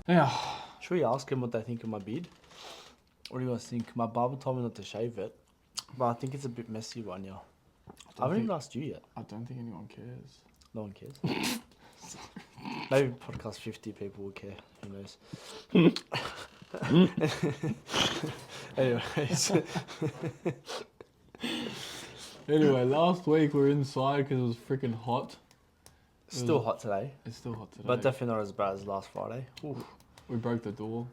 Yeah. Should we ask him what they think of my beard? What do you guys think? My barber told me not to shave it, but I think it's a bit messy right now. I haven't even asked you yet. I don't think anyone cares. No one cares. Maybe podcast 50 people will care. Who knows? Anyways. Anyway, last week we were inside because it was freaking hot. Still hot today. It's still hot today. But definitely not as bad as last Friday. Oof. We broke the door.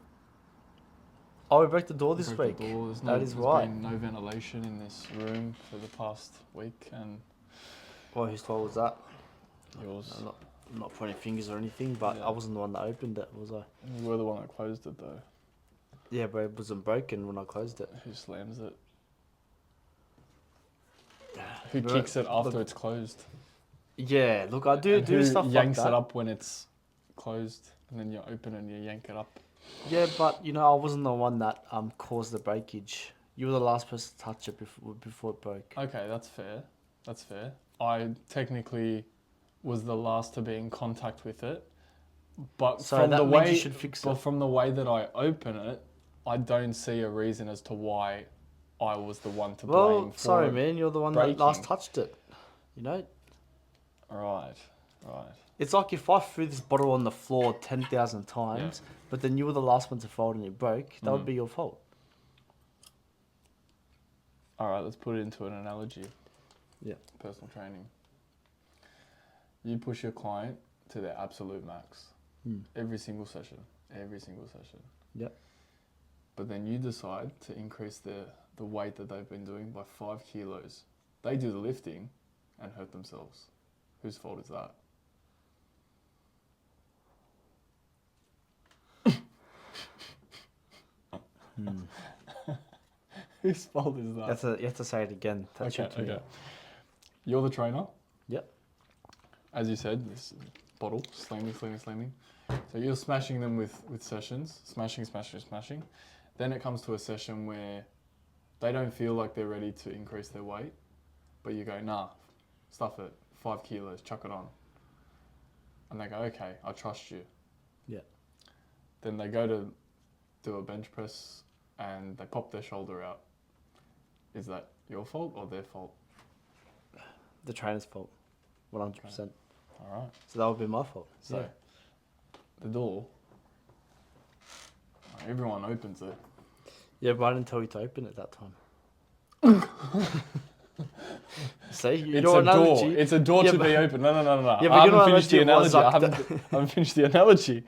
Oh, we broke the door this week. There's There's been no ventilation in this room for the past week, and Well, whose fault was that? yours. I'm not pointing fingers or anything, but Yeah. I wasn't the one that opened it, was I? You were the one that closed it, though. Yeah, but it wasn't broken when I closed it. Who slams it? Who But- kicks it after but- it's closed? Yeah, look, I do And who stuff yanks like that. it up when it's closed, and then you open and you yank it up? Yeah, but I wasn't the one that caused the breakage. You were the last person to touch it before it broke. Okay, that's fair. That's fair. I technically was the last to be in contact with it, but So from that the means way you should fix but it. from the way that I open it, I don't see a reason as to why I was the one to blame. Well, for sorry, it. man. You're the one that last breaking. touched it. Right. It's like if I threw this bottle on the floor 10,000 times, but then you were the last one to throw it and it broke, that would be your fault. All right. Let's put it into an analogy. Yeah. Personal training. You push your client to their absolute max every single session. Yep. But then you decide to increase the weight that they've been doing by 5 kilos. They do the lifting and hurt themselves. Whose fault is that? Whose fault is that? You have to say it again. Okay. You're the trainer. Yep. As you said, this bottle, slamming. So you're smashing them with sessions, smashing. Then it comes to a session where they don't feel like they're ready to increase their weight, but you go, nah, stuff it, 5 kilos, chuck it on. And they go, okay, I trust you. Yeah. Then they go to do a bench press and they pop their shoulder out. Is that your fault or their fault? The trainer's fault. 100%. All right. So that would be my fault. So, Yeah. the door, everyone opens it. Yeah, but I didn't tell you to open it that time. See, you It's know a analogy. door. It's a door Yeah, to but- be open. No. Yeah, but I you know haven't finished the analogy was analogy. like I haven't finished the analogy.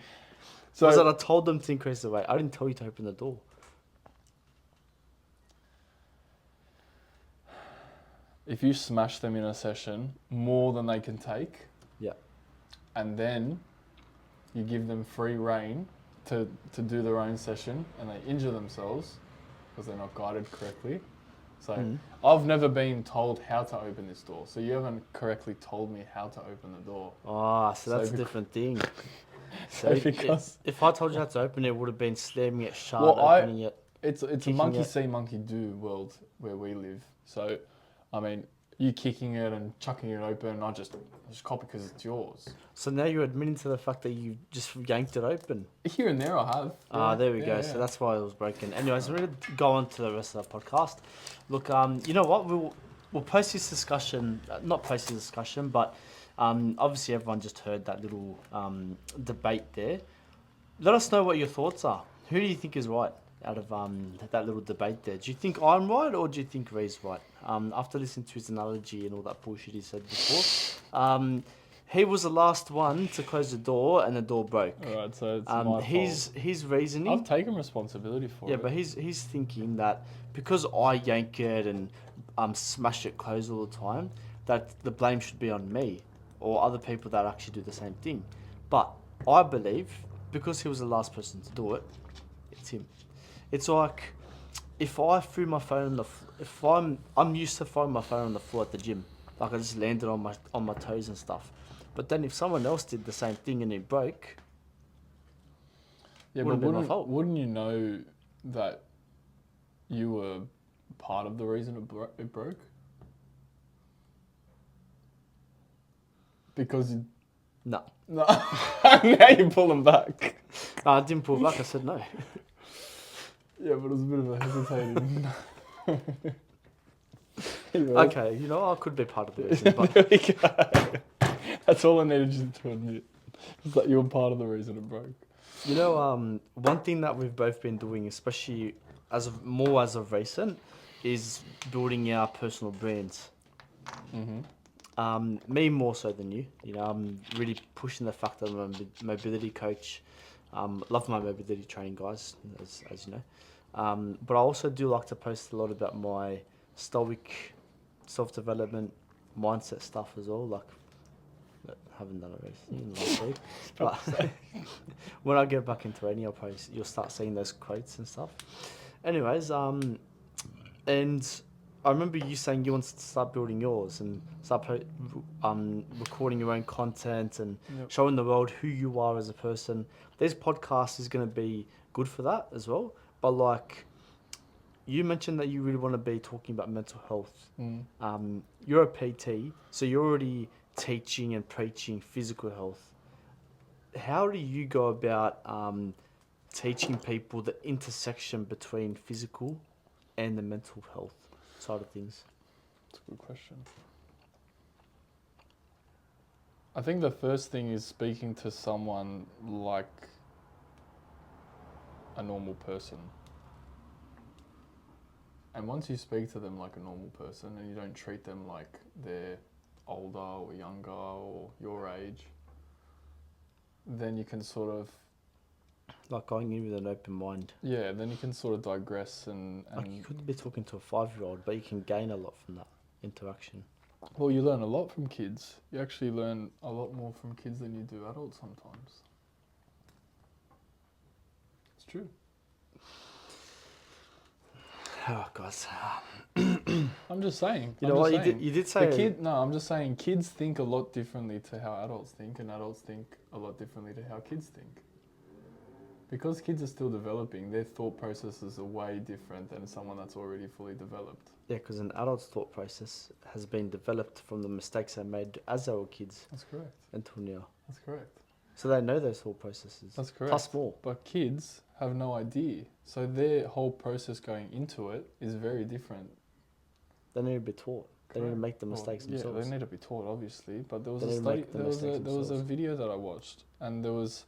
So Was that I told them to increase the weight. I didn't tell you to open the door. if you smash them in a session more than they can take, Yeah. and then you give them free rein to do their own session, and they injure themselves because they're not guided correctly. So I've never been told how to open this door. So you haven't correctly told me how to open the door. Ah, so that's So a different thing. So because if I told you how to open it, it would have been slamming it shut, Well, opening it. it's a Kicking monkey it. see, monkey do world where we live. So, I mean, you kicking it and chucking it open, I just copy because it's yours. So now you're admitting to the fact that you just yanked it open. Here and there I have. There we Yeah, go. yeah. So that's why it was broken. Anyways, we're going to go on to the rest of the podcast. Look, you know what? We'll post this discussion, not post this discussion, but obviously everyone just heard that little debate there. Let us know what your thoughts are. Who do you think is right out of that little debate there? Do you think I'm right or do you think Ray's right? After listening to his analogy and all that bullshit he said before, he was the last one to close the door and the door broke. All right, so it's my fault. His reasoning. I've taken responsibility for it. Yeah, but he's thinking that because I yank it and smash it closed all the time, that the blame should be on me or other people that actually do the same thing. But I believe because he was the last person to do it, it's him. It's like if I threw my phone on I'm used to throwing my phone on the floor at the gym, like I just landed on my toes and stuff. But then if someone else did the same thing and it broke, yeah, wouldn't but be my fault. wouldn't you know that you were part of the reason it broke? Because no. now you pull them back. I didn't pull back. I said no. Yeah, but it was a bit of a hesitating. Anyway, Okay, you know, I could be part of the reason, but there we go. That's all I needed you to admit. Is that you were part of the reason it broke. you know, one thing that we've both been doing, especially as of recent, is building our personal brands. Mm-hmm. Me more so than you. You know, I'm really pushing the fact that I'm a mobility coach. Love my mobility training, guys, as you know. But I also do like to post a lot about my stoic self-development mindset stuff as well. Like, I haven't done it recently last week. But when I get back into training, you'll start seeing those quotes and stuff. Anyways, and I remember you saying you wanted to start building yours and start recording your own content and showing the world who you are as a person. This podcast is going to be good for that as well. But like, you mentioned that you really want to be talking about mental health. You're a PT, so you're already teaching and preaching physical health. How do you go about teaching people the intersection between physical and the mental health side of things? That's a good question. I think the first thing is speaking to someone like a normal person. And once you speak to them like a normal person and you don't treat them like they're older or younger or your age, then you can sort of... Like going in with an open mind. Yeah, then you can sort of digress and Like you could be talking to a 5-year-old, but you can gain a lot from that interaction. Well, you learn a lot from kids. You actually learn a lot more from kids than you do adults sometimes. It's true. Oh, guys. I'm just saying. You know what? You did say... I'm just saying kids think a lot differently to how adults think, and adults think a lot differently to how kids think. Because kids are still developing, their thought processes are way different than someone that's already fully developed. Yeah, because an adult's thought process has been developed from the mistakes they made as they were kids. That's correct. Until now. That's correct. So they know those thought processes. That's correct. Plus more. But kids have no idea. So their whole process going into it is very different. They need to be taught. They need to make the mistakes themselves. Yeah, they need to be taught, obviously. But there was there was a video that I watched, and there was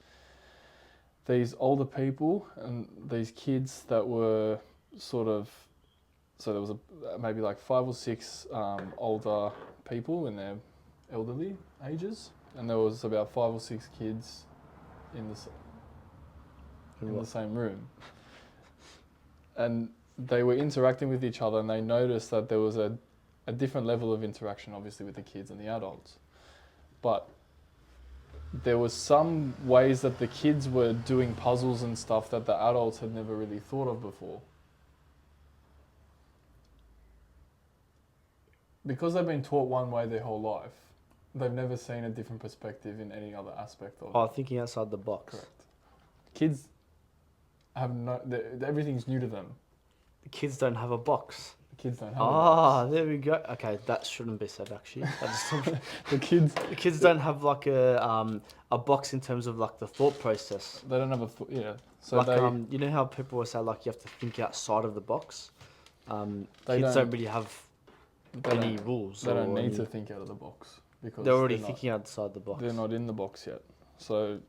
these older people and these kids that were sort of... So there was maybe like 5 or 6 older people in their elderly ages, and there was about 5 or 6 kids in the same room. And they were interacting with each other, and they noticed that there was a different level of interaction, obviously, with the kids and the adults. But there was some ways that the kids were doing puzzles and stuff that the adults had never really thought of before. Because they've been taught one way their whole life, they've never seen a different perspective in any other aspect of it. Thinking outside the box. Correct. Kids have everything's new to them. The kids don't have a box. The kids don't have a box. There we go. Okay, that shouldn't be said, actually. The kids don't have like a box in terms of like the thought process. They don't have So like you know how people will say like you have to think outside of the box. Kids don't really have any rules. They don't need to think out of the box because they're already thinking outside the box. They're not in the box yet. So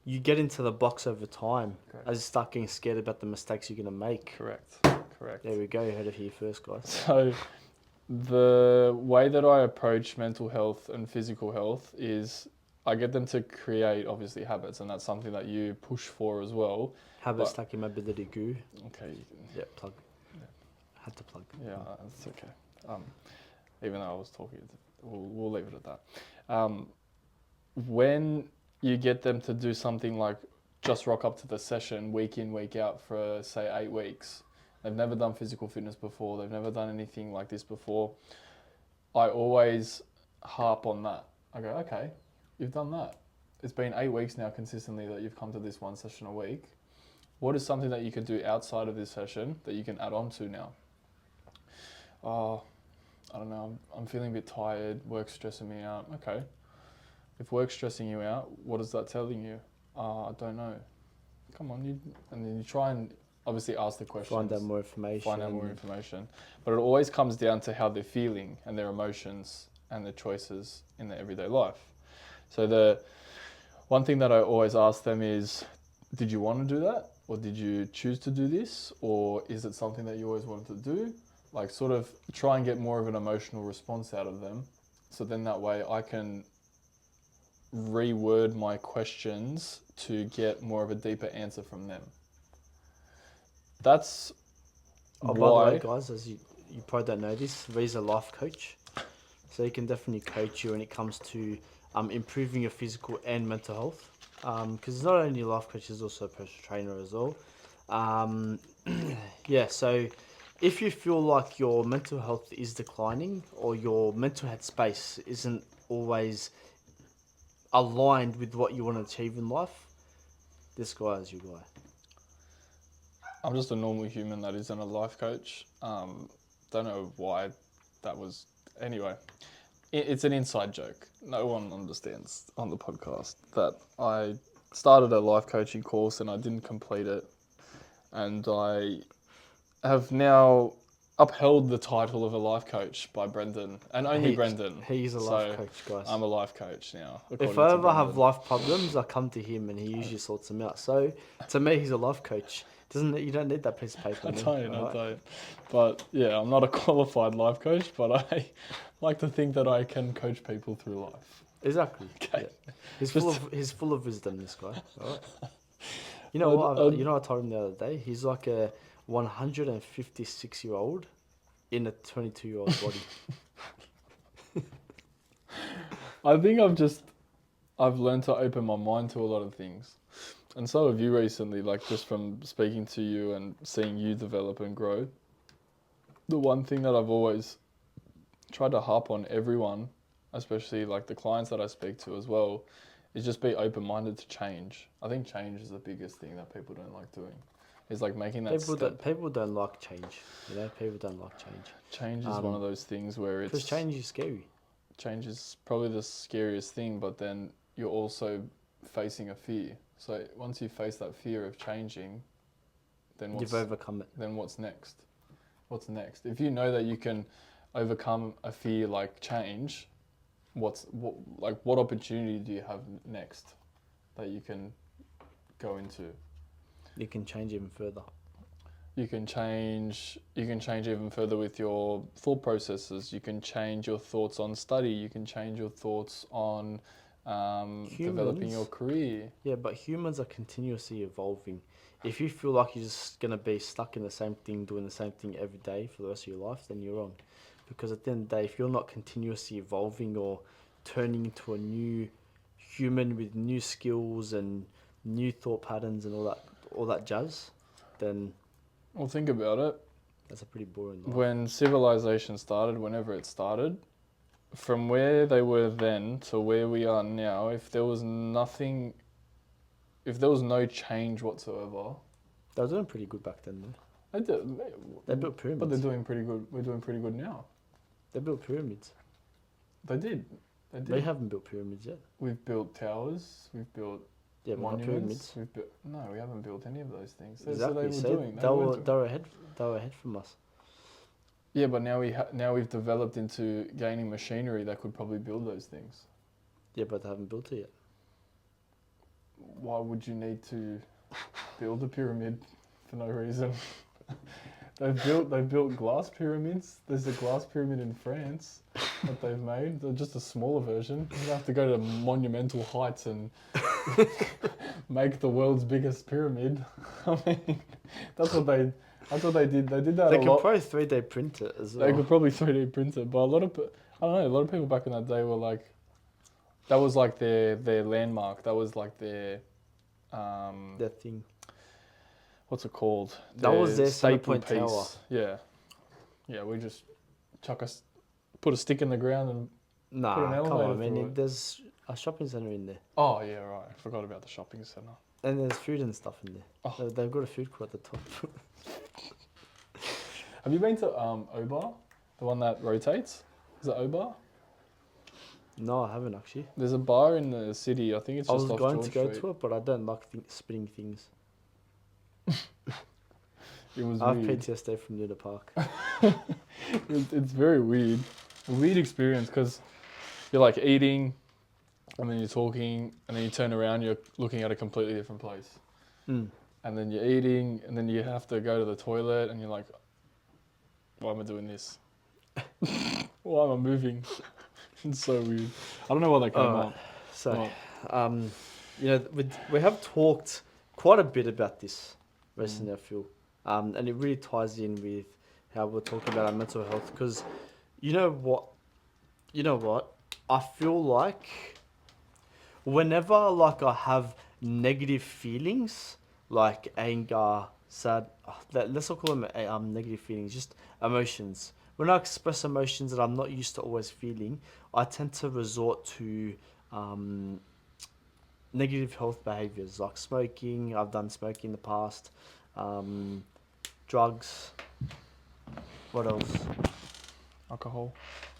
you get into the box over time. Correct. As you start getting scared about the mistakes you're going to make. Correct. There we go. You heard it here first, guys. So the way that I approach mental health and physical health is I get them to create, obviously, habits, and that's something that you push for as well. Habits like your mobility guru. Okay. Yeah, plug. Yeah. Had to plug. Yeah, that's okay. Even though I was talking, we'll leave it at that. When you get them to do something like just rock up to the session week in, week out for, say, 8 weeks, they've never done physical fitness before, they've never done anything like this before, I always harp on that. I go, okay, you've done that. It's been 8 weeks now consistently that you've come to this one session a week. What is something that you can do outside of this session that you can add on to now? I don't know, I'm feeling a bit tired, work's stressing me out. Okay. If work's stressing you out, what is that telling you? I don't know. come on, and then you try and obviously ask the questions. Find out more information. But it always comes down to how they're feeling and their emotions and their choices in their everyday life. So the one thing that I always ask them is, did you want to do that? Or did you choose to do this? Or is it something that you always wanted to do? Like sort of try and get more of an emotional response out of them. So then that way I can reword my questions to get more of a deeper answer from them. That's By the way, guys, as you probably don't know this, Ree's a life coach. So he can definitely coach you when it comes to improving your physical and mental health. Because he's not only a life coach, he's also a personal trainer as well. So if you feel like your mental health is declining or your mental health space isn't always aligned with what you want to achieve in life, this guy is your guy. I'm just a normal human that isn't a life coach. Don't know why that was. Anyway, it's an inside joke. No one understands on the podcast that I started a life coaching course and I didn't complete it. And I have now upheld the title of a life coach by Brendon, and only Brendon. He's a life coach, guys. I'm a life coach now. If I ever have life problems, I come to him and he usually sorts them out. So to me, he's a life coach. You don't need that piece of paper. I don't. But yeah, I'm not a qualified life coach, but I like to think that I can coach people through life. Exactly. Okay. Yeah. He's full of wisdom, this guy. All right. You know what? You know what I told him the other day? He's like a 156-year-old in a 22-year-old body. I think I've learned to open my mind to a lot of things. And so have you recently, like just from speaking to you and seeing you develop and grow. The one thing that I've always tried to harp on everyone, especially like the clients that I speak to as well, is just be open-minded to change. I think change is the biggest thing that people don't like doing. Is like making that step. People don't like change. People don't like change. Change is one of those things where it's... Because change is scary. Change is probably the scariest thing, but then you're also facing a fear. So once you face that fear of changing, then you've overcome it. Then what's next? What's next? If you know that you can overcome a fear like change, what opportunity do you have next that you can go into? You can change even further. You can change even further with your thought processes. You can change your thoughts on study. You can change your thoughts on developing your career. Yeah, but humans are continuously evolving. If you feel like you're just going to be stuck in the same thing, doing the same thing every day for the rest of your life, then you're wrong. Because at the end of the day, if you're not continuously evolving or turning into a new human with new skills and new thought patterns and all that jazz, then... Well, think about it. That's a pretty boring life. When civilization started, whenever it started, from where they were then to where we are now, if there was no change whatsoever... They were doing pretty good back then, though. They built pyramids. But they're doing pretty good. We're doing pretty good now. They built pyramids. They did. We haven't built pyramids yet. We've built towers. We've built monuments. Pyramids. We haven't built any of those things. Exactly. They were ahead from us. Yeah, but now we've developed into gaining machinery that could probably build those things. Yeah, but they haven't built it yet. Why would you need to build a pyramid for no reason? They've built glass pyramids. There's a glass pyramid in France that they've made. They're just a smaller version. You have to go to monumental heights and make the world's biggest pyramid. I mean, that's what they did. They did that a lot. They could probably 3D print it as well. They could probably 3D print it, but a lot of people back in that day were like, that was like their landmark. That was like their thing. What's it called? That was their staple Point piece. Tower. Yeah. We just put a stick in the ground and put an elevator come on, man. through it. There's a shopping centre in there. Oh yeah, right. I forgot about the shopping centre. And there's food and stuff in there. Oh. They've got a food court at the top. Have you been to O-Bar? The one that rotates? Is it O-Bar? No, I haven't actually. There's a bar in the city. I think it's just off George Street. I was going to go to it, but I don't like spinning things. It was I have weird. PTSD from Luna Park. It's very weird. A weird experience because you're like eating and then you're talking and then you turn around, you're looking at a completely different place. Mm. And then you're eating and then you have to go to the toilet and you're like, why am I doing this? Why am I moving? It's so weird. I don't know why that came Alright, up. so, What? you know, we have talked quite a bit about this recently, Mm. I feel. And it really ties in with how we're talking about our mental health because you know what? I feel like whenever like I have negative feelings like anger, sad, let's not call them negative feelings, just emotions. When I express emotions that I'm not used to always feeling, I tend to resort to um, negative health behaviors like smoking. I've done smoking in the past, um, drugs. What else? Alcohol.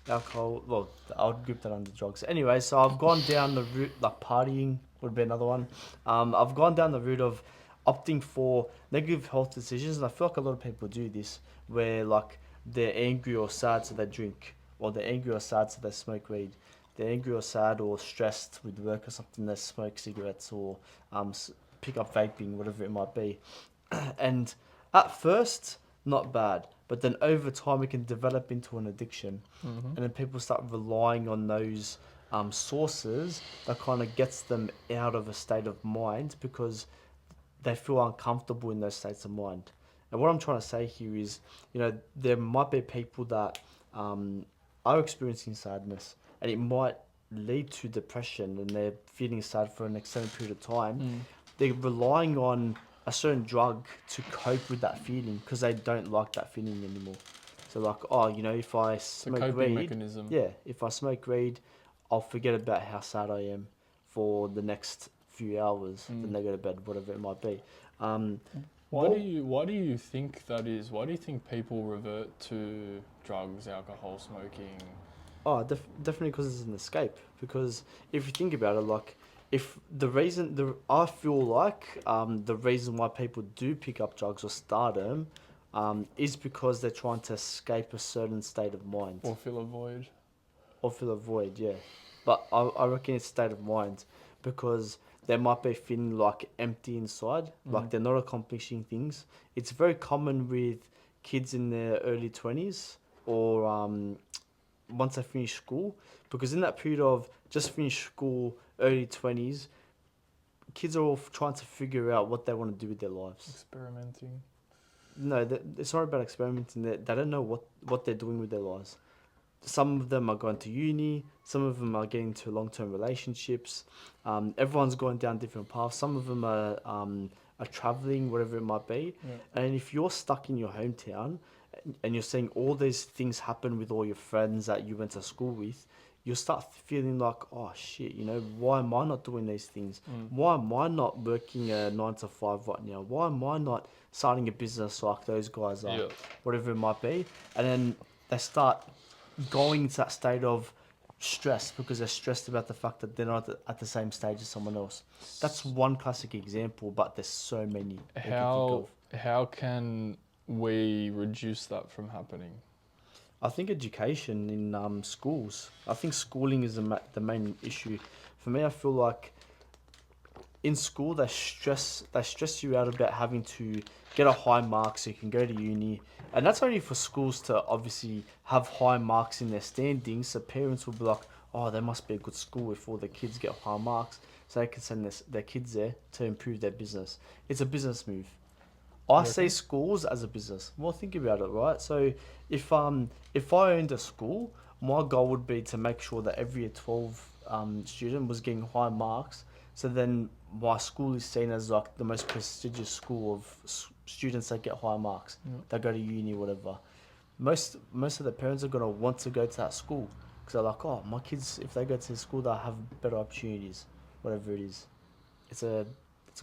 Alcohol. Well, I would group that under drugs. Anyway, so I've gone down the route like partying would be another one. I've gone down the route of opting for negative health decisions, and I feel like a lot of people do this, where like they're angry or sad, so they drink, or they're angry or sad, so they smoke weed. They're angry or sad or stressed with work or something, they smoke cigarettes or pick up vaping, whatever it might be. And at first, not bad, but then over time, it can develop into an addiction, Mm-hmm. and then people start relying on those sources that kind of gets them out of a state of mind because they feel uncomfortable in those states of mind. And what I'm trying to say here is, you know, there might be people that are experiencing sadness, and it might lead to depression, and they're feeling sad for an extended period of time. Mm. They're relying on a certain drug to cope with that feeling because they don't like that feeling anymore. So like, oh, you know, if I It's a smoke coping weed, mechanism. yeah, if I smoke weed, I'll forget about how sad I am for the next few hours. Then Mm. they go to bed, whatever it might be. Why do What? you think that is? Why do you think people revert to drugs, alcohol, smoking? Oh, definitely because it's an escape. Because if you think about it, like, if I feel like the reason why people do pick up drugs or start them, is because they're trying to escape a certain state of mind. Or fill a void? Or fill a void, yeah. But I reckon it's state of mind because they might be feeling like empty inside, like they're not accomplishing things. It's very common with kids in their early 20s or once they finish school, because in that period of just finish school, early 20s, kids are all trying to figure out what they want to do with their lives. Experimenting. No, it's not about experimenting. They don't know what they're doing with their lives. Some of them are going to uni. Some of them are getting into long-term relationships. Everyone's going down different paths. Some of them are traveling, whatever it might be. Yeah. And if you're stuck in your hometown and you're seeing all these things happen with all your friends that you went to school with, you'll start feeling like, oh shit, you know, why am I not doing these things? Why am I not working a 9 to 5 right now? Why am I not starting a business like those guys are? Yeah. Whatever it might be. And then they start going into that state of stress because they're stressed about the fact that they're not at the same stage as someone else. That's one classic example, but there's so many I can think of. How can we reduce that from happening? I think education in schools. I think schooling is the main issue. For me, I feel like in school they stress you out about having to get a high mark so you can go to uni, and that's only for schools to obviously have high marks in their standings. So parents will be like, oh, they must be a good school if all their kids get high marks, so they can send their kids there to improve their business. It's a business move. I see schools as a business. Well, think about it, right? So if I owned a school, my goal would be to make sure that every year 12 student was getting high marks. So then my school is seen as like the most prestigious school of students that get high marks. That go to uni, whatever. Most of the parents are gonna want to go to that school because they're like, oh, my kids, if they go to the school, they'll have better opportunities, whatever it is. It's a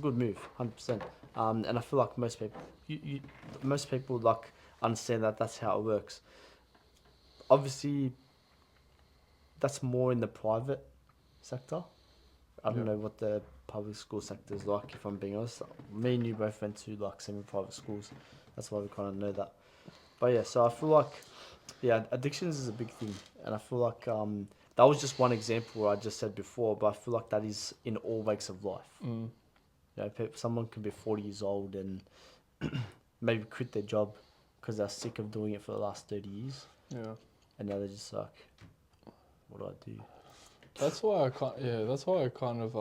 good move, 100%. And I feel like most people like understand that that's how it works. Obviously, that's more in the private sector. I don't know what the public school sector is like, if I'm being honest. Me and you both went to like semi-private schools. That's why we kind of know that. But yeah, so I feel like, yeah, addictions is a big thing. And I feel like that was just one example I just said before, but I feel like that is in all walks of life. Mm. You know, someone can be 40 years old and maybe quit their job because they're sick of doing it for the last 30 years. Yeah. And now they're just like, what do I do? That's why I kind of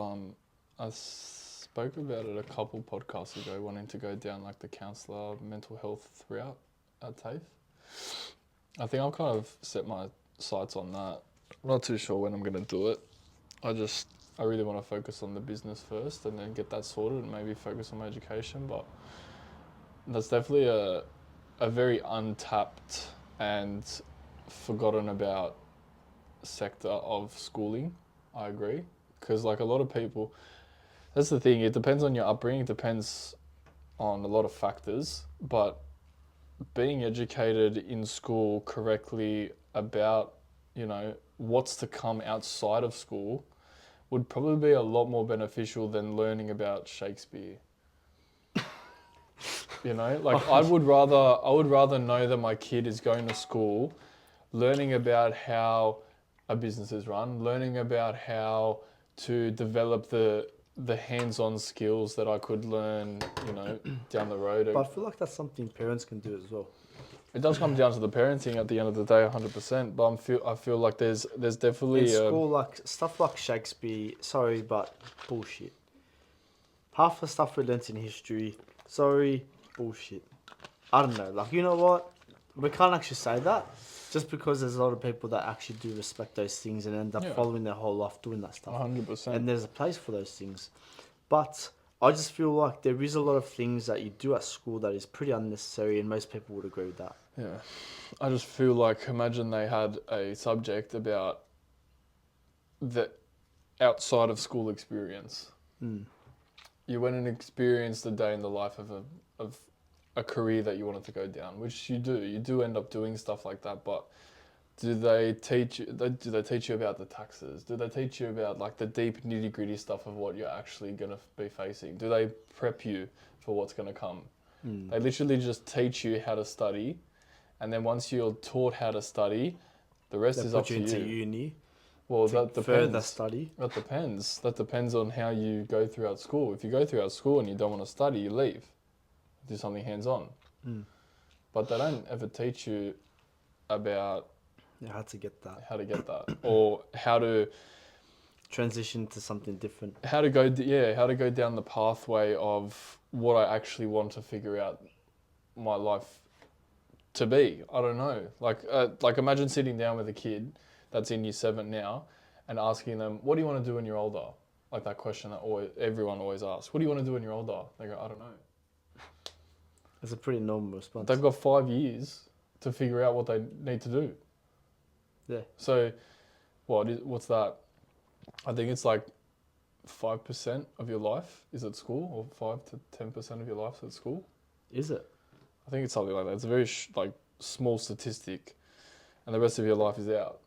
I spoke about it a couple podcasts ago, wanting to go down like the counsellor mental health route at TAFE. I think I've kind of set my sights on that. I'm not too sure when I'm going to do it. I really want to focus on the business first and then get that sorted and maybe focus on my education. But that's definitely a very untapped and forgotten about sector of schooling. I agree. Because like a lot of people, that's the thing, it depends on your upbringing, it depends on a lot of factors, but being educated in school correctly about, you know, what's to come outside of school would probably be a lot more beneficial than learning about Shakespeare. You know, like I would rather know that my kid is going to school, learning about how a business is run, learning about how to develop the hands-on skills that I could learn, you know, down the road. But I feel like that's something parents can do as well. It does come down to the parenting at the end of the day, 100%. But I feel like there's definitely in school, like stuff like Shakespeare. Sorry, but bullshit. Half the stuff we learnt in history. Sorry, bullshit. I don't know. Like, you know what? We can't actually say that, just because there's a lot of people that actually do respect those things and end up following their whole life doing that stuff. 100%. And there's a place for those things. But I just feel like there is a lot of things that you do at school that is pretty unnecessary, and most people would agree with that. Yeah. I just feel like, imagine they had a subject about the outside of school experience. Mm. You went and experienced a day in the life of a career that you wanted to go down, which you do. You do end up doing stuff like that, but do they teach you about the taxes? Do they teach you about like the deep nitty-gritty stuff of what you're actually going to be facing? Do they prep you for what's going to come? Mm. They literally just teach you how to study, and then once you're taught how to study, the rest is up to you. Into uni. Well, that depends. Further study. That depends. That depends on how you go throughout school. If you go throughout school and you don't want to study, you leave. Do something hands-on. Mm. But they don't ever teach you about How to get that. or how to transition to something different. How to go down the pathway of what I actually want to figure out my life to be. I don't know. Like imagine sitting down with a kid that's in year 7 now and asking them, what do you want to do when you're older? Like that question that everyone always asks. What do you want to do when you're older? They go, I don't know. It's a pretty normal response. They've got 5 years to figure out what they need to do. Yeah. So what's that? I think it's like 5% of your life is at school, or 5 to 10% of your life is at school. Is it? I think it's something like that. It's a very small statistic, and the rest of your life is out.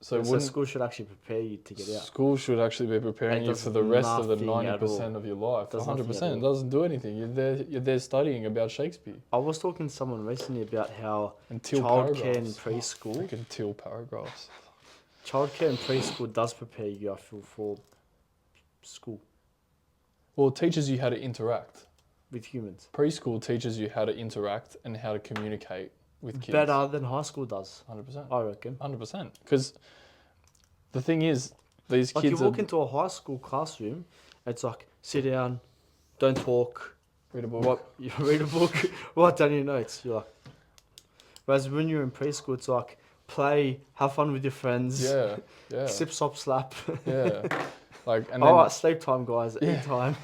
So school should actually prepare you to get out. School should actually be preparing you for the rest of the 90% of your life. 100%. It doesn't do anything. You're there studying about Shakespeare. I was talking to someone recently about how Until childcare in preschool. Freaking till paragraphs. Childcare in preschool does prepare you, I feel, for school. Well, it teaches you how to interact with humans. Preschool teaches you how to interact and how to communicate with kids. Better than high school does. 100%. I reckon. 100%. Because the thing is, these like kids you walk into a high school classroom, it's like, sit down, don't talk. Read a book. What, you read a book, write down your notes. You're like, whereas when you're in preschool, it's like, play, have fun with your friends. Yeah, yeah. Sip, stop, slap. Yeah. Like, and all right, sleep time, guys. Yeah. Eat time.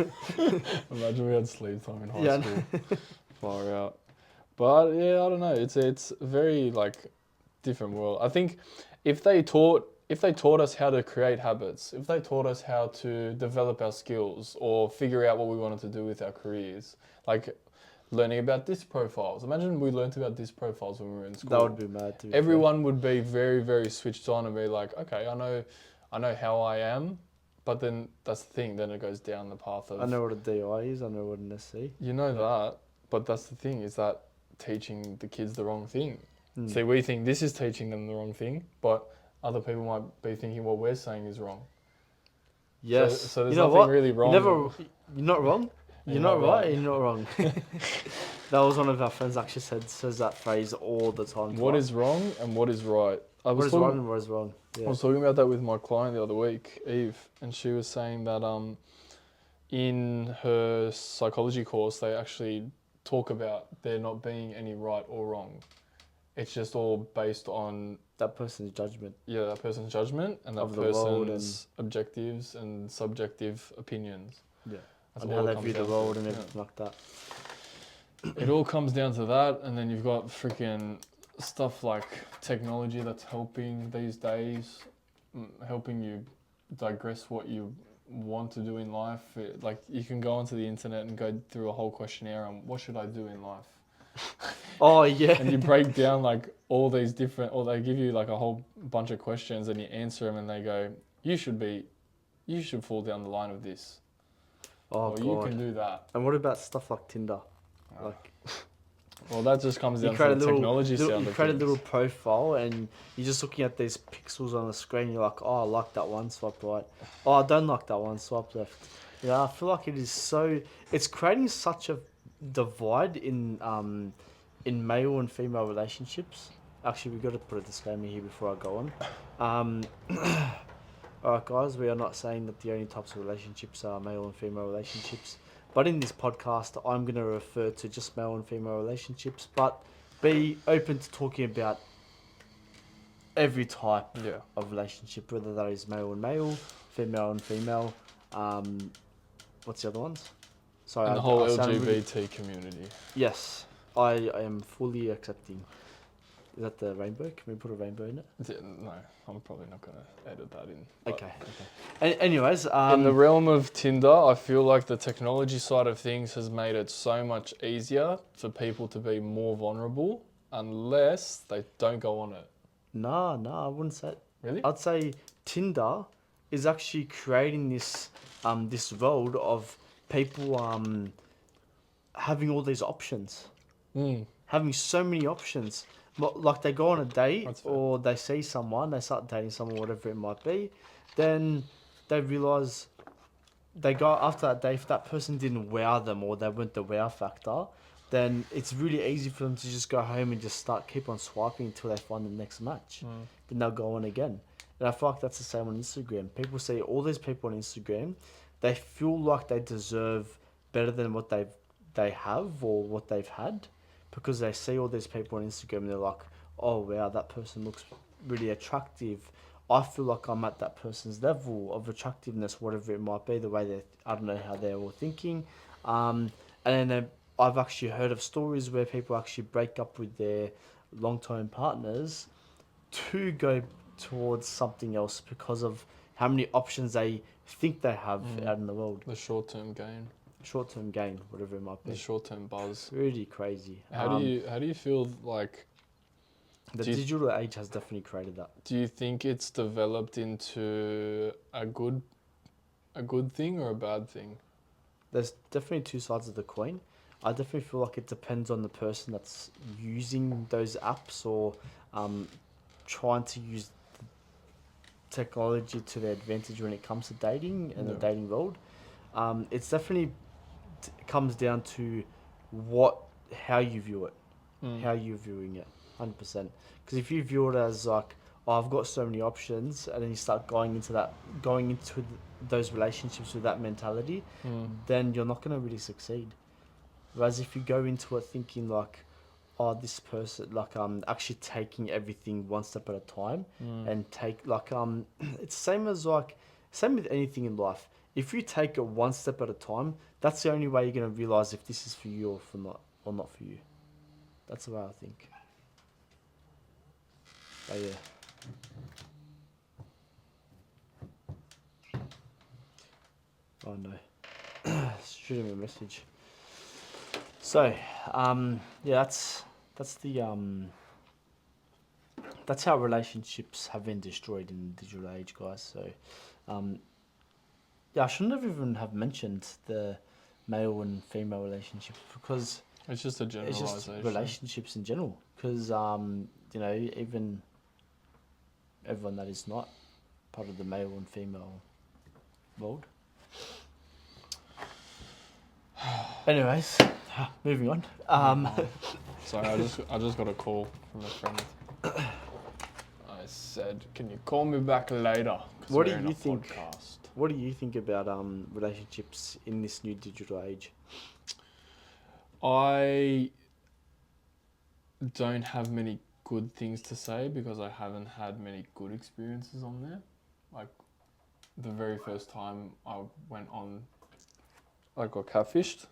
Imagine we had sleep time in high school. Far out. But yeah, I don't know. It's a very different world. I think if they taught us how to create habits, if they taught us how to develop our skills or figure out what we wanted to do with our careers, like learning about disc profiles. Imagine we learnt about disc profiles when we were in school. That would be mad too. Everyone would be very, very switched on and be like, okay, I know how I am But then that's the thing. Then it goes down the path of. I know what a DI is. I know what an SC. You know that, but that's the thing. Is that teaching the kids the wrong thing? See, we think this is teaching them the wrong thing, but other people might be thinking what we're saying is wrong. Yes. So there's you know nothing what? really wrong. You're not wrong. You're not right. You're not wrong. That was one of our friends actually says that phrase all the time. What is wrong and what is right? What is right and what is wrong? Yeah. I was talking about that with my client the other week, Eve, and she was saying that in her psychology course they actually talk about there not being any right or wrong. It's just all based on that person's judgment. Yeah, that person's judgment and that person's objectives and subjective opinions. Yeah. That's and how they view the world and everything like that. It all comes down to that, and then you've got freaking stuff like technology that's helping these days, helping you digress what you want to do in life. Like you can go onto the internet and go through a whole questionnaire on what should I do in life. Oh yeah. And you break down like all these different, or they give you like a whole bunch of questions and you answer them and they go, you should fall down the line of this. Oh, God. You can do that. And what about stuff like Tinder? Well, that just comes down to the technology side of things. You create a little profile and you're just looking at these pixels on the screen. You're like, oh, I like that one, swipe right. Oh, I don't like that one, swipe left. I feel like it's creating such a divide in male and female relationships. Actually, we've got to put a disclaimer here before I go on. Alright guys, we are not saying that the only types of relationships are male and female relationships. But in this podcast, I'm going to refer to just male and female relationships, but be open to talking about every type of relationship, whether that is male and male, female and female. What's the other ones? Sorry, and the whole LGBT community. Yes, I am fully accepting. Is that the rainbow? Can we put a rainbow in it? No, I'm probably not going to edit that in. Okay. Anyways, in the realm of Tinder, I feel like the technology side of things has made it so much easier for people to be more vulnerable unless they don't go on it. No, I wouldn't say. Really? I'd say Tinder is actually creating this world of people having all these options. Having so many options. Like they go on a date or they see someone, they start dating someone, whatever it might be, then they realise they go after that date, if that person didn't wow them or they weren't the wow factor, then it's really easy for them to just go home and just keep on swiping until they find the next match. Then they'll go on again. And I feel like that's the same on Instagram. People see all these people on Instagram, they feel like they deserve better than what they have or what they've had. Because they see all these people on Instagram and they're like, oh wow, that person looks really attractive. I feel like I'm at that person's level of attractiveness, whatever it might be, the way I don't know how they're all thinking. And then I've actually heard of stories where people actually break up with their long-term partners to go towards something else because of how many options they think they have out in the world. The short-term gain. Short-term gain, whatever it might be. The short-term buzz. Really crazy. How do you feel like the digital age has definitely created that? Do you think it's developed into a good thing or a bad thing? There's definitely two sides of the coin. I definitely feel like it depends on the person that's using those apps or trying to use technology to their advantage when it comes to dating and the dating world. It's definitely comes down to how you view it, how you're viewing it, 100%. Because if you view it as like, oh, I've got so many options, and then you start going into those relationships with that mentality, then you're not going to really succeed. Whereas if you go into it thinking like, oh, this person, like actually taking everything one step at a time, and take like it's same with anything in life. If you take it one step at a time, that's the only way you're going to realise if this is for you or not for you. That's the way I think. But yeah. Oh no. Shoot him a message. So, that's how relationships have been destroyed in the digital age, guys. So, Yeah, I shouldn't have even have mentioned the male and female relationship because It's just a it's just generalization. relationships in general. Because you know, even everyone that is not part of the male and female world. Anyways, moving on. Sorry, I just got a call from a friend. I said, "Can you call me back later?" 'Cause What do we're in you a think? podcast. What do you think about relationships in this new digital age? I don't have many good things to say because I haven't had many good experiences on there. Like the very first time I went on, I got catfished.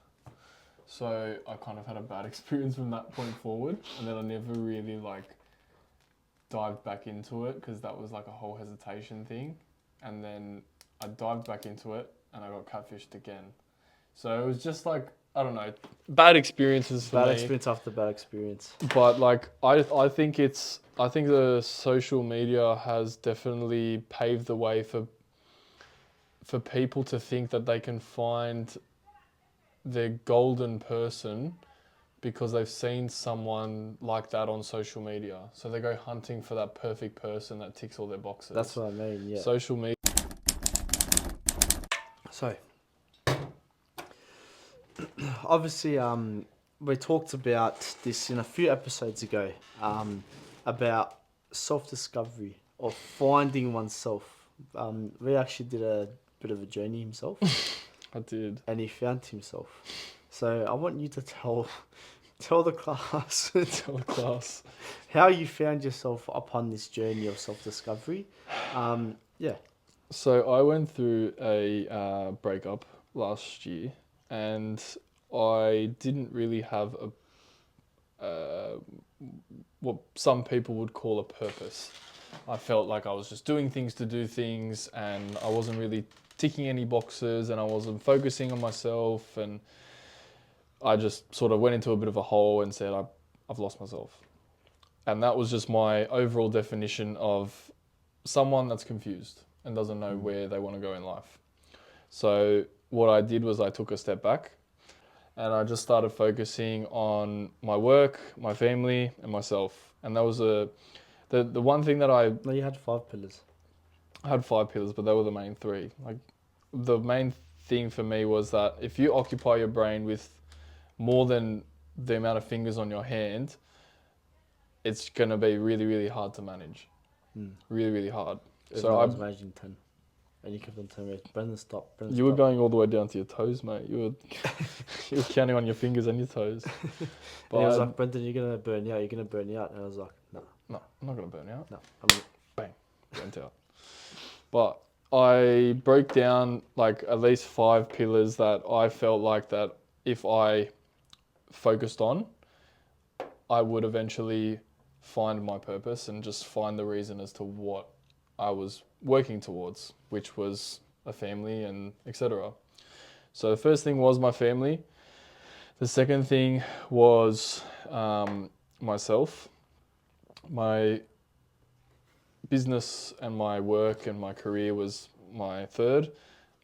So I kind of had a bad experience from that point forward, and then I never really like dived back into it because that was like a whole hesitation thing, and then I dived back into it and I got catfished again. So it was just like, I don't know, bad experiences for Bad me. experience after bad experience. But like I think the social media has definitely paved the way for people to think that they can find their golden person because they've seen someone like that on social media. So they go hunting for that perfect person that ticks all their boxes. That's what I mean. Yeah. Social media. So, obviously, we talked about this in a few episodes ago, about self-discovery or finding oneself. We actually did a bit of a journey himself, I did. and he found himself. So I want you to tell the class Tell the class. how you found yourself upon this journey of self-discovery. Yeah. So I went through a breakup last year, and I didn't really have what some people would call a purpose. I felt like I was just doing things to do things, and I wasn't really ticking any boxes, and I wasn't focusing on myself, and I just sort of went into a bit of a hole and said, I've lost myself. And that was just my overall definition of someone that's confused and doesn't know where they want to go in life. So what I did was I took a step back and I just started focusing on my work, my family, and myself. And that was the one thing that No, you had 5 pillars. I had 5 pillars, but they were the main 3. Like the main thing for me was that if you occupy your brain with more than the amount of fingers on your hand, it's going to be really, really hard to manage. Really, really hard. So I was managing 10. And you kept on telling me, Brendon, stop. Brendon, You were stop. going all the way down to your toes, mate. You were counting on your fingers and your toes. But And he was like, Brendon, you're going to burn out. You're going to burn out. And I was like, no. No, I'm not going to burn out. No. Bang, burnt out. But I broke down like at least 5 pillars that I felt like that if I focused on, I would eventually find my purpose and just find the reason as to what I was working towards, which was a family and etc. So the first thing was my family. The second thing was myself. My business and my work and my career was my 3rd.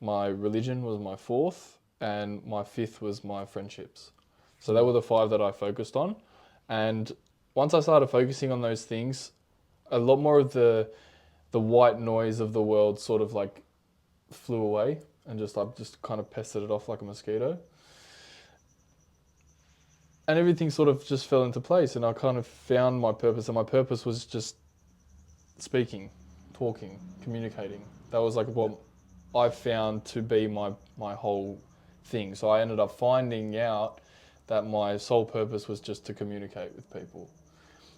My religion was my 4th. And my 5th was my friendships. So they were the 5 that I focused on. And once I started focusing on those things, a lot more of the white noise of the world sort of like flew away and just kind of pestered it off like a mosquito. And everything sort of just fell into place, and I kind of found my purpose, and my purpose was just speaking, talking, communicating. That was like what I found to be my whole thing. So I ended up finding out that my sole purpose was just to communicate with people.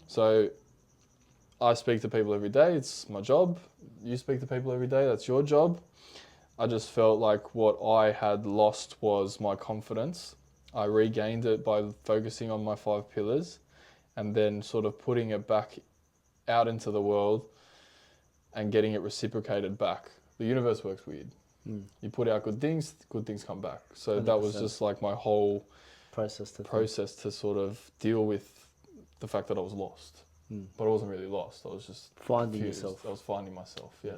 So I speak to people every day. It's my job. You speak to people every day. That's your job. I just felt like what I had lost was my confidence. I regained it by focusing on my 5 pillars and then sort of putting it back out into the world and getting it reciprocated back. The universe works weird. You put out good things come back. So 100%. that was just like my whole Process to sort of deal with the fact that I was lost. But I wasn't really lost. I was just finding confused. yourself. I was finding myself. Yeah.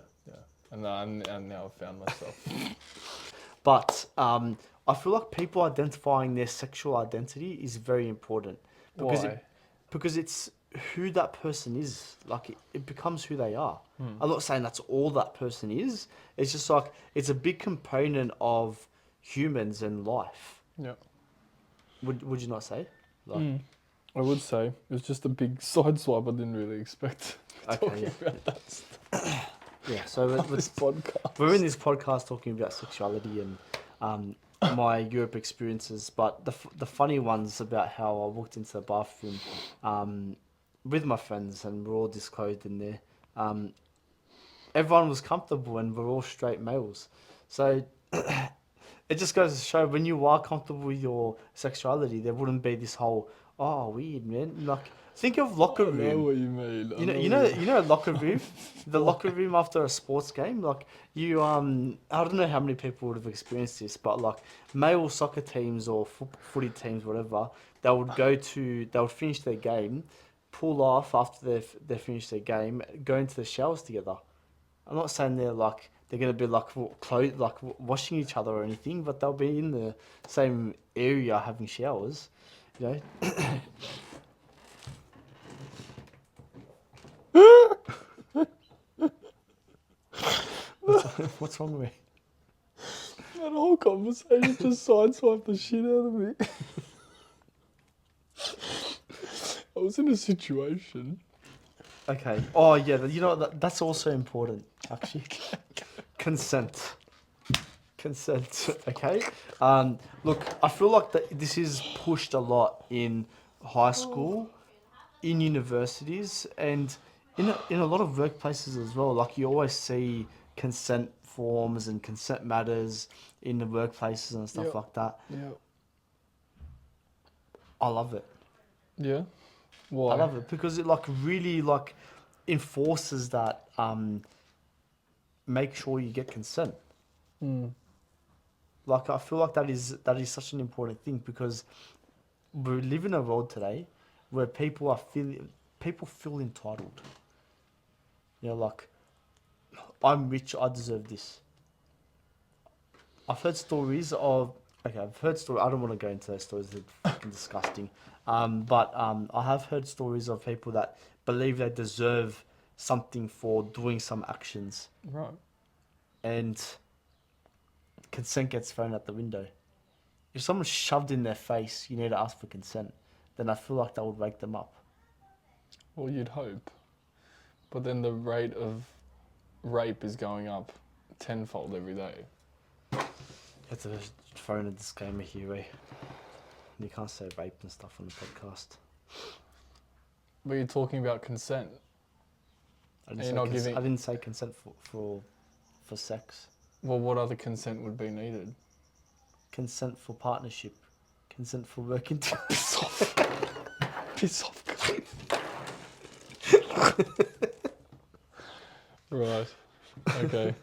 And now I've found myself. But I feel like people identifying their sexual identity is very important because Why? because it's who that person is. Like it becomes who they are. Hmm. I'm not saying that's all that person is. It's just like it's a big component of humans and life. Yeah. Would you not say? Like, Mm. I would say it was just a big sideswipe. I didn't really expect Okay, talking yeah. about that stuff Yeah. So on this podcast. we're in this podcast talking about sexuality and my Europe experiences, but the funny ones about how I walked into the bathroom with my friends and we're all disclosed in there. Everyone was comfortable and we're all straight males. So it just goes to show when you are comfortable with your sexuality, there wouldn't be this whole, oh, weird, man. Like, think of locker I know room. what you mean. You know locker room, the locker room after a sports game. Like you, I don't know how many people would have experienced this, but like male soccer teams or footy teams, whatever, they would finish their game, pull off after they finish their game, go into the showers together. I'm not saying they're gonna be like washing each other or anything, but they'll be in the same area having showers, you know. What's wrong with me? That whole conversation just sideswiped the shit out of me. I was in a situation. Okay. Oh yeah, you know that's also important actually. Consent. Consent. Okay. Look, I feel like this is pushed a lot in high school, in universities, and in a lot of workplaces as well. Like you always see consent forms and consent matters in the workplaces and stuff Yep. like that. Yeah. I love it. Yeah. Why? I love it because it like really like enforces that make sure you get consent. Mm. Like I feel like that is such an important thing because we live in a world today where people feel entitled. You know, like I'm rich, I deserve this. I've heard stories of I've heard stories. I don't want to go into those stories; they're fucking disgusting. But I have heard stories of people that believe they deserve something for doing some actions, Right. and consent gets thrown out the window. If someone's shoved in their face, you need to ask for consent. Then I feel like that would wake them up. Well, you'd hope. But then the rate of rape is going up tenfold every day. You have to throw in a disclaimer here, eh? You can't say rape and stuff on the podcast. But you're talking about consent. I And you're not giving. I didn't say consent for sex. Well, what other consent would be needed? Consent for partnership. Consent for working together. Piss off. Piss off. Right. Okay.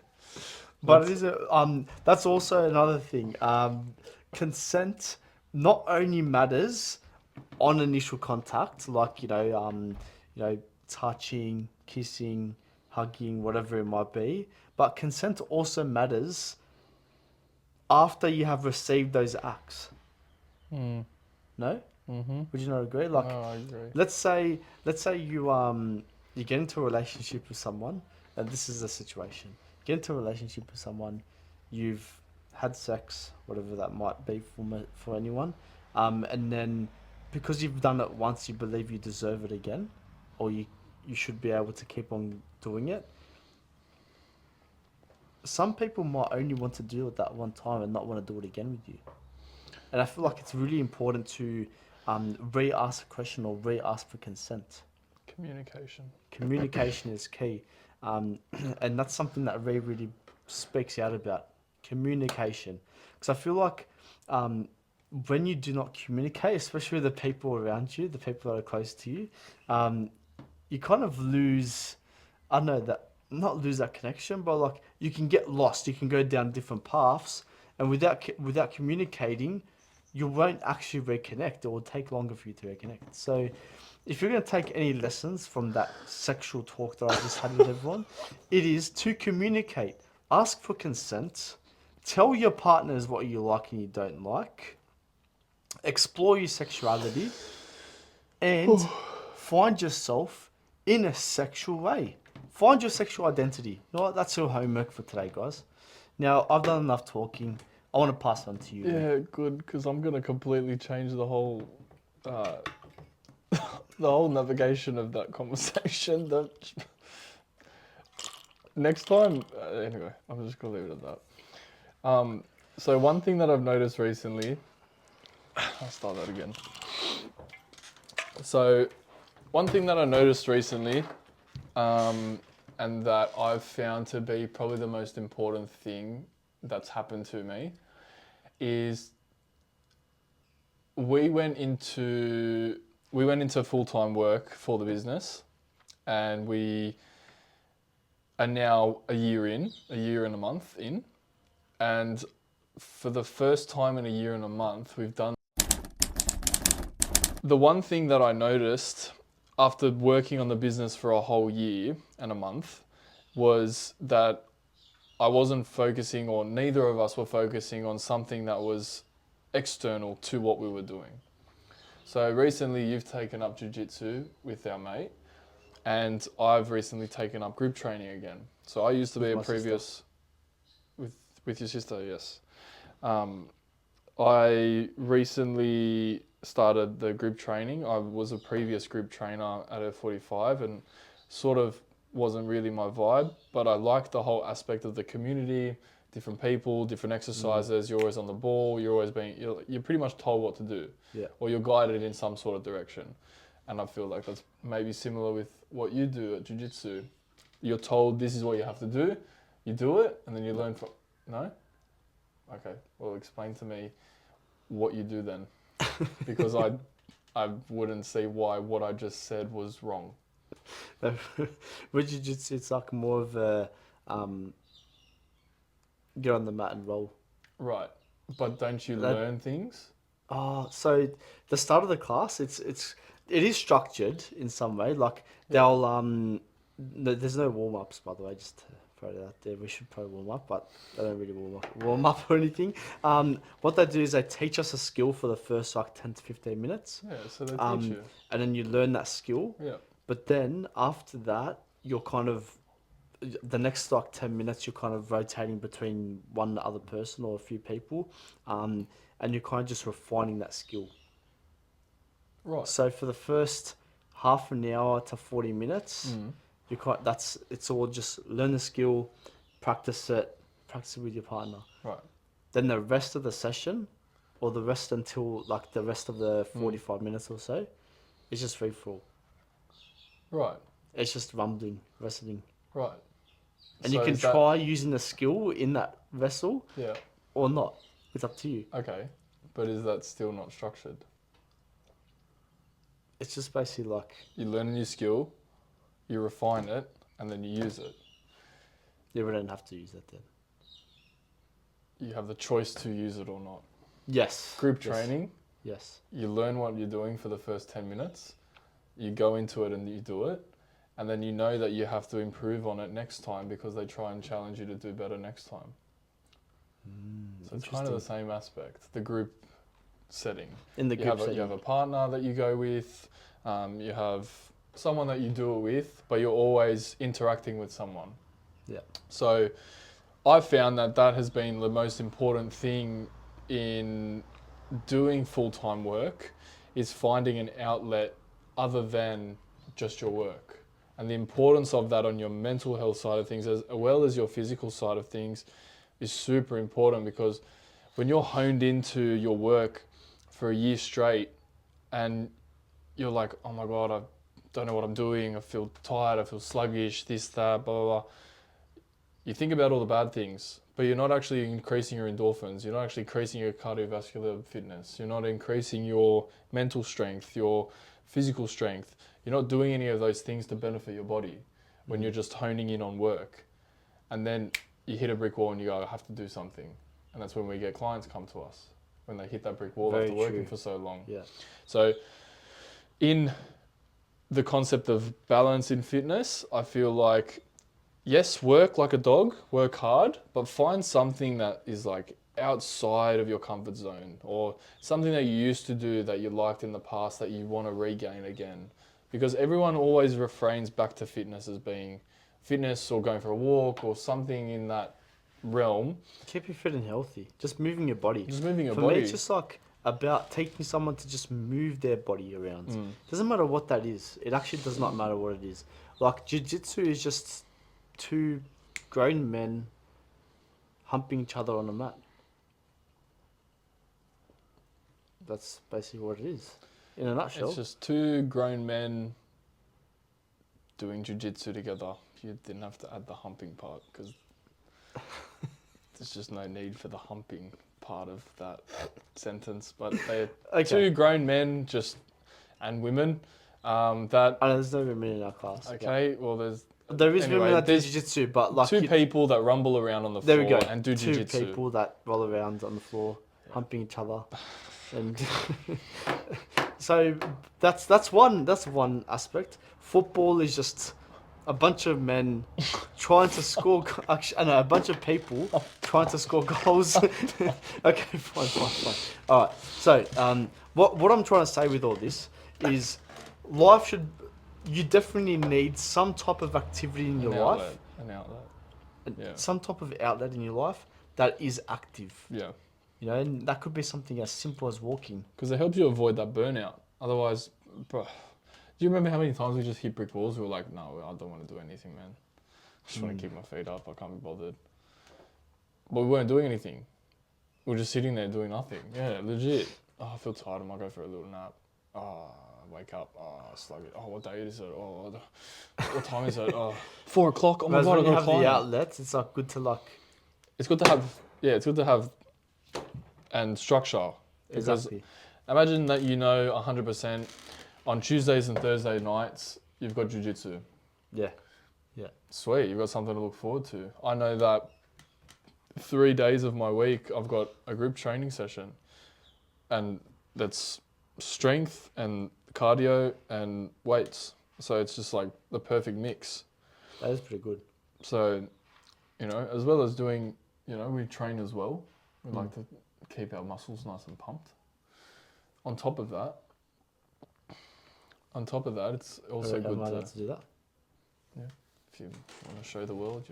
But it is that's also another thing. Consent not only matters on initial contact, like touching, kissing, hugging, whatever it might be, but consent also matters after you have received those acts. Mm. No? Mm-hmm. Would you not agree? Like, No, I agree. let's say you get into a relationship with someone, and this is a situation. Get into a relationship with someone, you've had sex, whatever that might be for anyone, and then because you've done it once, you believe you deserve it again, or you should be able to keep on doing it. Some people might only want to do it that one time and not want to do it again with you. And I feel like it's really important to re-ask a question or re-ask for consent. Communication. Communication is key. And that's something that Ray really speaks out about. Communication. Because I feel like when you do not communicate, especially with the people around you, the people that are close to you, you kind of lose, I don't know, not lose that connection, but like you can get lost. You can go down different paths. And without communicating, you won't actually reconnect. It will take longer for you to reconnect. So if you're going to take any lessons from that sexual talk that I just had with everyone, it is to communicate, ask for consent, tell your partners what you like and you don't like, explore your sexuality, and find yourself in a sexual way. Find your sexual identity. You know what? That's your homework for today, guys. Now, I've done enough talking. I want to pass it on to you. Yeah, good, because I'm gonna completely change the whole, the whole navigation of that conversation. Next time, anyway, I'm just gonna leave it at that. So one thing that I've noticed recently, I'll start that again. So one thing that I noticed recently, and that I've found to be probably the most important thing that's happened to me, is we went into full-time work for the business, and we are now a year and a month in, and for the first time in a year and a month, we've done. The one thing that I noticed after working on the business for a whole year and a month was that I wasn't focusing, or neither of us were focusing on something that was external to what we were doing. So recently you've taken up jiu-jitsu with our mate, and I've recently taken up group training again. So I used to be a previous, with your sister, yes. I recently started the group training. I was a previous group trainer at F45 and sort of wasn't really my vibe, but I liked the whole aspect of the community, different people, different exercises. You're always on the ball. You're pretty much told what to do, or you're guided in some sort of direction. And I feel like that's maybe similar with what you do at jiu-jitsu. You're told this is what you have to do, you do it, and then you learn from. No? Okay. Well, explain to me what you do then, because I wouldn't see why what I just said was wrong. With jiu-jitsu, it's like more of a get on the mat and roll. Right, but don't you learn things? So the start of the class, it is structured in some way. Like they'll there's no warm ups, by the way. Just to throw it out there, we should probably warm up, but they don't really warm up or anything. What they do is they teach us a skill for the first like 10 to 15 minutes. Yeah, so they teach you, and then you learn that skill. Yeah. But then after that, you're kind of the next like 10 minutes, you're kind of rotating between one other person or a few people, and you're kind of just refining that skill. Right. So for the first half an hour to 40 minutes, it's all just learn the skill, practice it with your partner. Right. Then the rest of the session, or the rest until like the rest of the 45 minutes or so, is just free for all. Right. It's just wrestling. Right. And so you can try using the skill in that wrestle, or not. It's up to you. Okay, but is that still not structured? It's just basically like you learn a new skill, you refine it, and then you use it. Yeah, we don't have to use that then. You have the choice to use it or not. Yes. Group training. Yes. You learn what you're doing for the first 10 minutes. You go into it and you do it. And then you know that you have to improve on it next time because they try and challenge you to do better next time. So it's kind of the same aspect, the group setting. In the group setting. You have a partner that you go with, you have someone that you do it with, but you're always interacting with someone. Yeah. So I found that has been the most important thing in doing full-time work, is finding an outlet other than just your work. And the importance of that on your mental health side of things, as well as your physical side of things, is super important, because when you're honed into your work for a year straight and you're like, oh my God, I don't know what I'm doing, I feel tired, I feel sluggish, this, that, blah, blah, blah. You think about all the bad things, but you're not actually increasing your endorphins, you're not actually increasing your cardiovascular fitness, you're not increasing your mental strength, your physical strength. You're not doing any of those things to benefit your body when you're just honing in on work. And then you hit a brick wall and you go, I have to do something. And that's when we get clients come to us, when they hit that brick wall after working for so long. Yeah. So in the concept of balance in fitness. I feel like, yes, work like a dog, work hard, but find something that is like outside of your comfort zone, or something that you used to do that you liked in the past that you want to regain again. Because everyone always refrains back to fitness as being fitness or going for a walk or something in that realm. Keep you fit and healthy. Just moving your body. Just moving your For body. me, it's just like about taking someone to just move their body around. Doesn't matter what that is. It actually does not matter what it is. Like jiu-jitsu is just two grown men humping each other on a mat. That's basically what it is, in a nutshell. It's just two grown men doing jiu-jitsu together. You didn't have to add the humping part because there's just no need for the humping part of that sentence. But they're two grown men and women that... I know there's no women in our class. Okay, well there is women that do jiu-jitsu, but like... Two people that rumble around on the floor and do jiu-jitsu. Two people that roll around on the floor, humping each other. And so that's one aspect. Football is just a bunch of men trying to score. Actually, I know, a bunch of people trying to score goals. Okay, fine. All right. So what I'm trying to say with all this is, life should. You definitely need some type of activity in your life. An outlet. Yeah. Some type of outlet in your life that is active. Yeah. You know, and that could be something as simple as walking. Because it helps you avoid that burnout. Otherwise, bro, do you remember how many times we just hit brick walls? We were like, no, I don't want to do anything, man. I just want to keep my feet up. I can't be bothered. But we weren't doing anything. We were just sitting there doing nothing. Yeah, legit. Oh, I feel tired. I might go for a little nap. Oh, wake up. Oh, sluggish. Oh, what day is it? Oh, what time is it? Oh, 4 o'clock. Oh my God, I got a client. The outlets, it's like good to like... It's good to have and structure. Exactly. Imagine that 100% on Tuesdays and Thursday nights, you've got jiu-jitsu. Yeah. Sweet, you've got something to look forward to. I know that 3 days of my week, I've got a group training session. And that's strength and cardio and weights. So it's just like the perfect mix. That is pretty good. So, as well as doing, we train as well. We like to keep our muscles nice and pumped. On top of that, it's also good to do that. Yeah, if you want to show the world,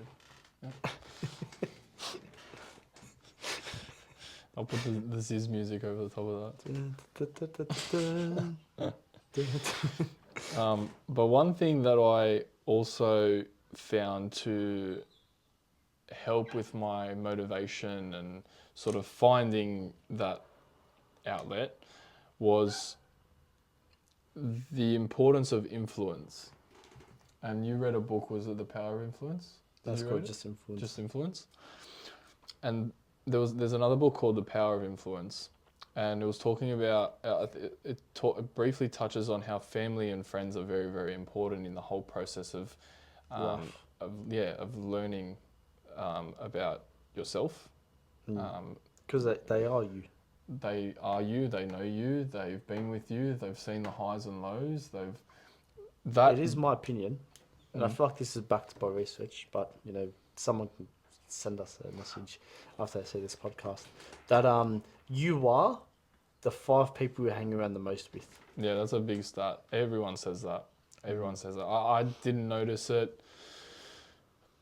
I'll put the Ziz music over the top of that. But one thing that I also found to help with my motivation and sort of finding that outlet was the importance of influence. And you read a book, was it The Power of Influence? That's called Just Influence. Just Influence. And there's another book called The Power of Influence, and it was talking about it briefly touches on how family and friends are very, very important in the whole process of learning about yourself. Because they are you. They are you. They know you. They've been with you. They've seen the highs and lows. It is my opinion, and I feel like this is backed by research. But someone can send us a message after they see this podcast that you are the 5 people you hang around the most with. Yeah, that's a big stat. Everyone says that. I didn't notice it.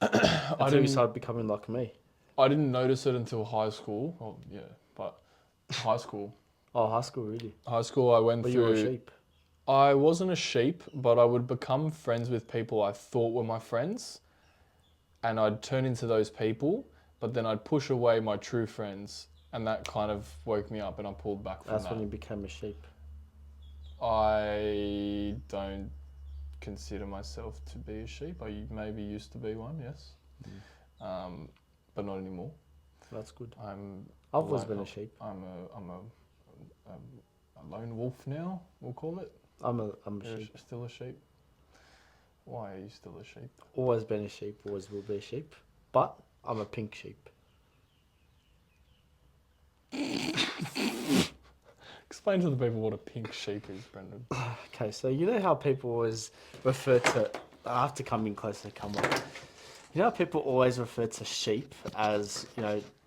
Until you started becoming like me. I didn't notice it until high school. Oh, yeah, but high school. Oh, high school, really? High school, I went through... You were a sheep? I wasn't a sheep, but I would become friends with people I thought were my friends, and I'd turn into those people, but then I'd push away my true friends, and that kind of woke me up, and I pulled back from that. That's when you became a sheep? I don't consider myself to be a sheep. I maybe used to be one, yes. But not anymore. That's good. I've always been a sheep. I'm a lone wolf now, we'll call it. I'm a sheep. Still a sheep? Why are you still a sheep? Always been a sheep, always will be a sheep. But I'm a pink sheep. Explain to the people what a pink sheep is, Brendon. Okay, so you know how people always refer to. I have to come in closer. Come on. You know how people always refer to sheep as,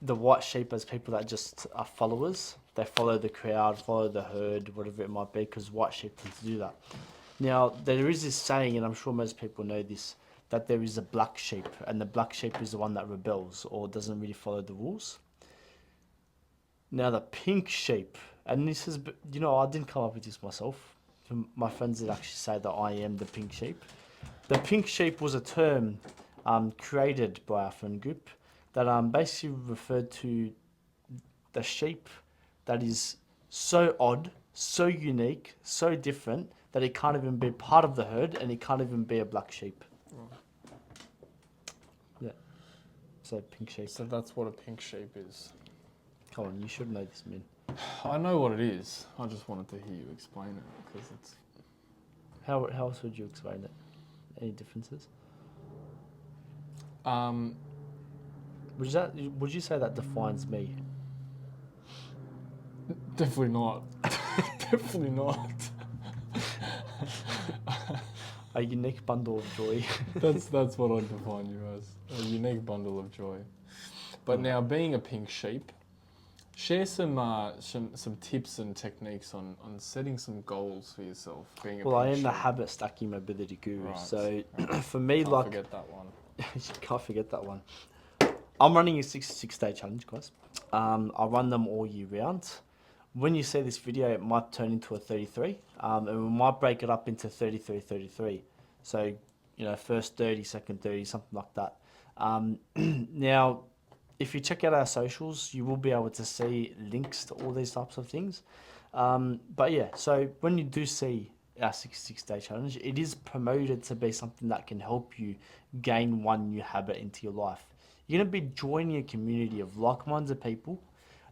the white sheep as people that just are followers. They follow the crowd, follow the herd, whatever it might be, because white sheep tend to do that. Now, there is this saying, and I'm sure most people know this, that there is a black sheep, and the black sheep is the one that rebels or doesn't really follow the rules. Now, the pink sheep, and this is, I didn't come up with this myself. My friends did actually say that I am the pink sheep. The pink sheep was a term created by our friend group that basically referred to the sheep that is so odd, so unique, so different that it can't even be part of the herd and it can't even be a black sheep. Yeah. So pink sheep. So that's what a pink sheep is. Come on, you should know this, man. I know what it is. I just wanted to hear you explain it because it's. How else would you explain it? Any differences? Would you say that defines me? Definitely not. Definitely not. A unique bundle of joy. That's what I define you as. A unique bundle of joy. But now, being a pink sheep, share some tips and techniques on setting some goals for yourself. Being a Well, I pink am the sheep. habit stacking mobility guru. Right, So right. for me, Can't forget that one. you can't forget that one. I'm running a 66-day challenge, guys. I run them all year round. When you see this video, it might turn into a 33, and we might break it up into 33, 33. So, first 30, second 30, something like that. Now, if you check out our socials, you will be able to see links to all these types of things. But yeah, so when you do see our 66-day challenge, it is promoted to be something that can help you gain one new habit into your life. You're going to be joining a community of like-minded people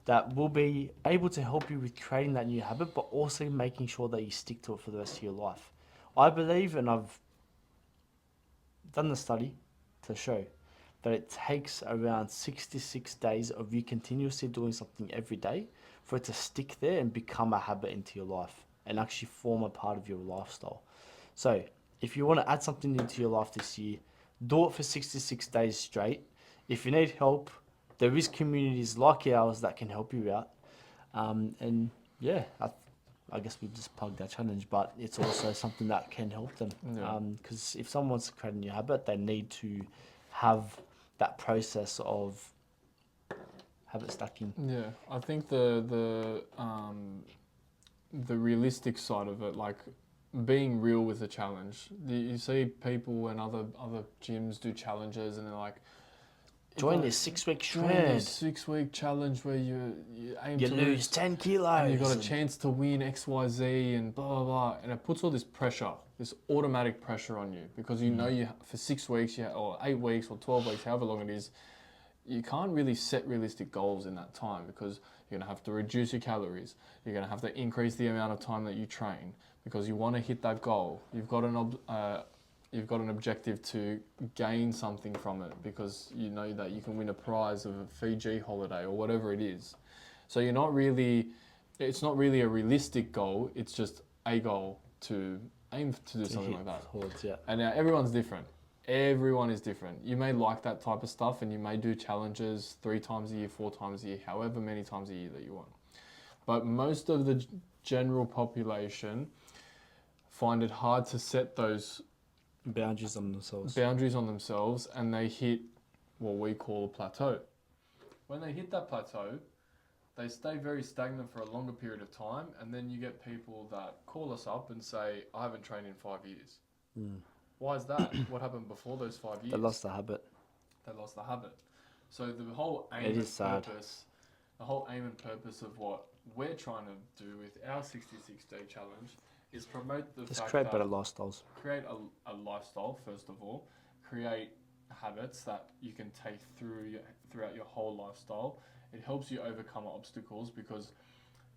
that will be able to help you with creating that new habit, but also making sure that you stick to it for the rest of your life. I believe, and I've done the study to show, that it takes around 66 days of you continuously doing something every day for it to stick there and become a habit into your life and actually form a part of your lifestyle. So if you want to add something into your life this year, do it for 66 days straight. If you need help, there is communities like ours that can help you out. And yeah, I guess we just plugged that challenge, but it's also something that can help them. Because if someone wants to create a new habit, they need to have that process of habit stacking. Yeah, I think the realistic side of it, like being real with a challenge. You see people and other gyms do challenges, and they're like, join this 6-week join shred. this 6-week challenge where you aim You to lose 10 kilos. and you got a chance to win XYZ and blah blah blah, and it puts all this pressure, this automatic pressure on you because you know you for 6 weeks, or 8 weeks or 12 weeks, however long it is, you can't really set realistic goals in that time because you're gonna have to reduce your calories. You're gonna have to increase the amount of time that you train because you want to hit that goal. You've got an objective to gain something from it because you know that you can win a prize of a Fiji holiday or whatever it is. So it's not really a realistic goal. It's just a goal to aim to do something like that. Towards, yeah. And now everyone's different. Everyone is different. You may like that type of stuff and you may do challenges 3 times a year, 4 times a year, however many times a year that you want. But most of the general population find it hard to set those boundaries on themselves, and they hit what we call a plateau. When they hit that plateau, they stay very stagnant for a longer period of time, and then you get people that call us up and say, I haven't trained in 5 years. Why is that? What happened before those 5 years? They lost the habit. So the whole aim and purpose of what we're trying to do with our 66-day challenge is promote the fact create that better lifestyles. Create a lifestyle, first of all. Create habits that you can take throughout your whole lifestyle. It helps you overcome obstacles because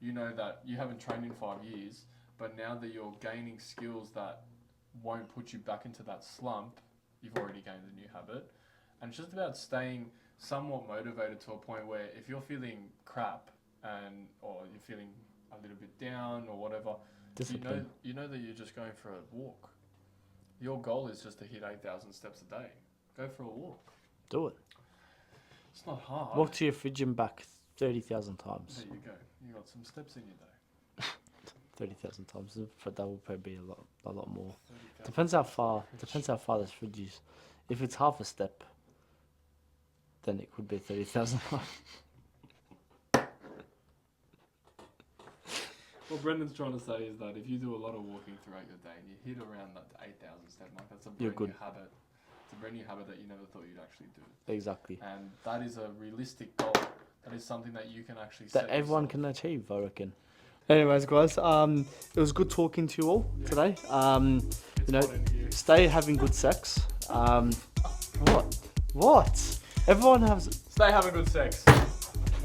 you know that you haven't trained in 5 years, but now that you're gaining skills that won't put you back into that slump, you've already gained a new habit. And it's just about staying somewhat motivated to a point where if you're feeling crap or you're feeling a little bit down or whatever, Discipline. you know that you're just going for a walk. Your goal is just to hit 8,000 steps a day. Go for a walk. Do it. It's not hard. Walk to your fridge and back 30,000 times. There you go. You got some steps in your day. 30,000 times, but that will probably be a lot more. 30,000. Depends how far this fridge is. If it's half a step, then it could be 30,000. What Brendon's trying to say is that if you do a lot of walking throughout your day and you hit around that 8,000 step mark, that's a brand new habit. It's a brand new habit that you never thought you'd actually do. Exactly. And that is a realistic goal. That is something that you can actually That set everyone yourself. can achieve, I reckon. Anyways, guys, it was good talking to you all today. It's hot in here. Stay having good sex. What? Everyone has. Stay having good sex.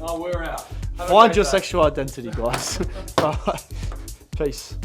Oh, we're out. Have a Find great your day. sexual identity, guys. Bye. Peace.